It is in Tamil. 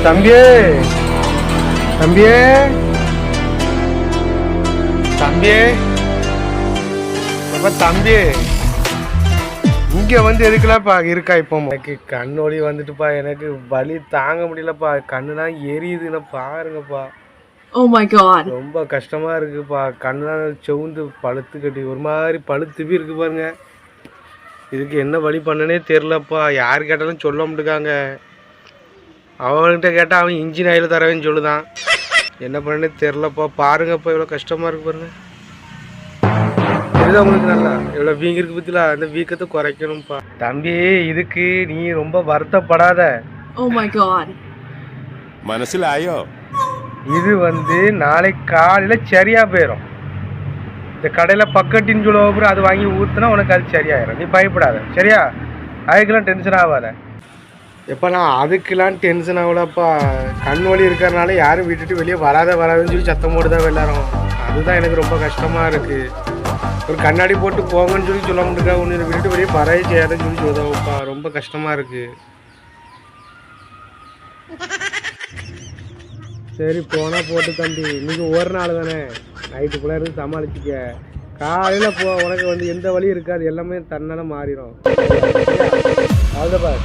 தம்பியே தம்பியே தம்பியே அப்ப தம்பியே இங்க வந்து எதுக்குலாப்பா இருக்கா? இப்போ எனக்கு கண்ணொலி வந்துட்டுப்பா, எனக்கு வலி தாங்க முடியலப்பா, கண்ணுலாம் எரியுதுன்னு பாருங்கப்பா. Oh my god. ரொம்ப கஷ்டமா இருக்குப்பா, கண்ணுலாம் செவுந்து பழுத்து கட்டி ஒரு மாதிரி பழுத்துவி இருக்கு பாருங்க. இதுக்கு என்ன வழி பண்ணனே தெரிலப்பா. யார் கேட்டாலும் சொல்ல முடியாங்க. அவன்கிட்ட கேட்டால் அவன் இன்ஜின் ஆயில் தரவேன்னு சொல்லுதான். என்ன பண்ணனே தெரிலப்பா. பாருங்கப்பா எவ்வளோ கஷ்டமாக இருக்கு பாருங்க. இதுதான் உங்களுக்கு நல்லா எவ்வளோ வீங்க இருக்கு பத்தில, அந்த வீக்கத்தை குறைக்கணும்ப்பா. தம்பி இதுக்கு நீ ரொம்ப வருத்தப்படாத. Oh my god. மனசிலாயோ இது வந்து நாளைக்கு காலையில் சரியாக போயிடும். இந்த கடையில் பக்கட்டின்னு சொல்லுவோம், அது வாங்கி ஊற்றுனா உனக்கு அது சரியாயிடும். நீ பயப்படாத சரியா? அதுக்கெல்லாம் டென்ஷன் ஆகாத. எப்போ நான் அதுக்கெல்லாம் டென்ஷன் ஆகலப்பா. கண் வலி இருக்கிறனால யாரும் விட்டுட்டு வெளியே வராதுன்னு சொல்லி சத்தம் போட்டு தான் விளாட்றோம். அதுதான் எனக்கு ரொம்ப கஷ்டமாக இருக்குது. ஒரு கண்ணாடி போட்டு போங்கன்னு சொல்லி சொல்ல முடியா, ஒன்று விட்டுட்டு வெளியே வரவே செய்யாதுன்னு சொல்லி சொல்லுதாப்பா. ரொம்ப கஷ்டமாக இருக்குது. சரி போனால் போட்டு தம்பி, நீங்கள் ஒரு நாள் தானே, நைட்டுக்குள்ளே இருந்து சமாளிச்சிக்க. காலையில் போ, உனக்கு வந்து எந்த வழியும் இருக்காது, எல்லாமே தன்னால மாறிடும். அவ்வளோதான்.